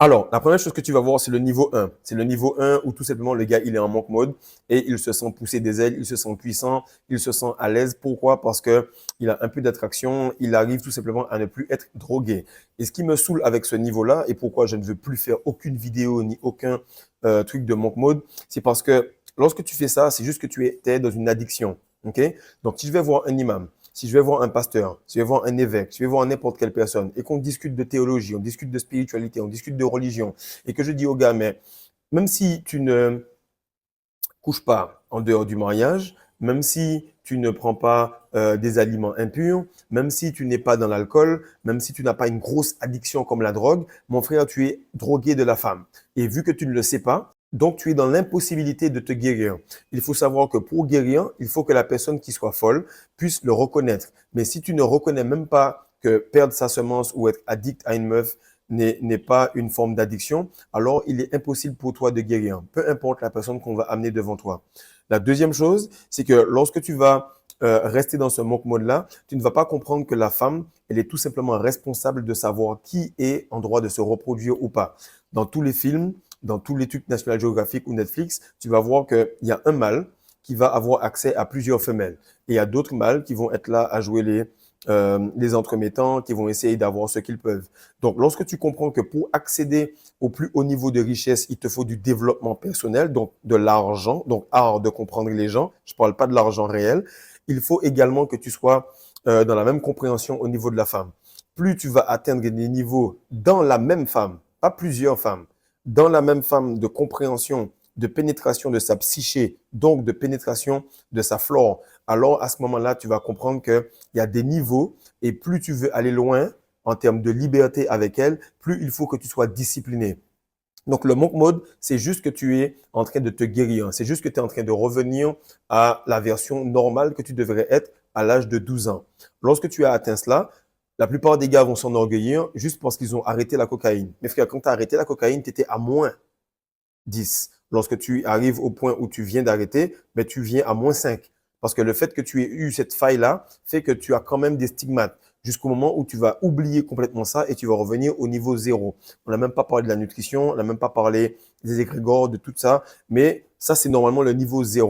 Alors, la première chose que tu vas voir, c'est le niveau 1. C'est le niveau 1 où tout simplement le gars, il est en monk mode et il se sent pousser des ailes, il se sent puissant, il se sent à l'aise. Pourquoi? Parce que il a un peu d'attraction, il arrive tout simplement à ne plus être drogué. Et ce qui me saoule avec ce niveau-là et pourquoi je ne veux plus faire aucune vidéo ni aucun truc de monk mode, c'est parce que lorsque tu fais ça, c'est juste que tu es dans une addiction. Ok? Donc, si je vais voir un imam, si je vais voir un pasteur, si je vais voir un évêque, si je vais voir n'importe quelle personne et qu'on discute de théologie, on discute de spiritualité, on discute de religion et que je dis au gars, mais même si tu ne couches pas en dehors du mariage, même si tu ne prends pas des aliments impurs, même si tu n'es pas dans l'alcool, même si tu n'as pas une grosse addiction comme la drogue, mon frère, tu es drogué de la femme. Et vu que tu ne le sais pas, donc tu es dans l'impossibilité de te guérir. Il faut savoir que pour guérir, il faut que la personne qui soit folle puisse le reconnaître. Mais si tu ne reconnais même pas que perdre sa semence ou être addict à une meuf n'est pas une forme d'addiction, alors il est impossible pour toi de guérir, peu importe la personne qu'on va amener devant toi. La deuxième chose, c'est que lorsque tu vas rester dans ce monk mode-là, tu ne vas pas comprendre que la femme, elle est tout simplement responsable de savoir qui est en droit de se reproduire ou pas. Dans tous les films, dans tous les trucs National Geographic ou Netflix, tu vas voir qu'il y a un mâle qui va avoir accès à plusieurs femelles. Et il y a d'autres mâles qui vont être là à jouer les entremettants, qui vont essayer d'avoir ce qu'ils peuvent. Donc, lorsque tu comprends que pour accéder au plus haut niveau de richesse, il te faut du développement personnel, donc de l'argent, donc art de comprendre les gens, je ne parle pas de l'argent réel, il faut également que tu sois dans la même compréhension au niveau de la femme. Plus tu vas atteindre des niveaux dans la même femme, pas plusieurs femmes, dans la même femme de compréhension, de pénétration de sa psyché, donc de pénétration de sa flore, alors à ce moment-là, tu vas comprendre qu'il y a des niveaux et plus tu veux aller loin en termes de liberté avec elle, plus il faut que tu sois discipliné. Donc, le monk mode, c'est juste que tu es en train de te guérir. C'est juste que tu es en train de revenir à la version normale que tu devrais être à l'âge de 12 ans. Lorsque tu as atteint cela, la plupart des gars vont s'enorgueillir juste parce qu'ils ont arrêté la cocaïne. Mais frère, quand tu as arrêté la cocaïne, tu étais à moins 10. Lorsque tu arrives au point où tu viens d'arrêter, mais tu viens à moins 5. Parce que le fait que tu aies eu cette faille-là fait que tu as quand même des stigmates jusqu'au moment où tu vas oublier complètement ça et tu vas revenir au niveau zéro. On n'a même pas parlé de la nutrition, on n'a même pas parlé des égrégores, de tout ça, mais ça, c'est normalement le niveau zéro.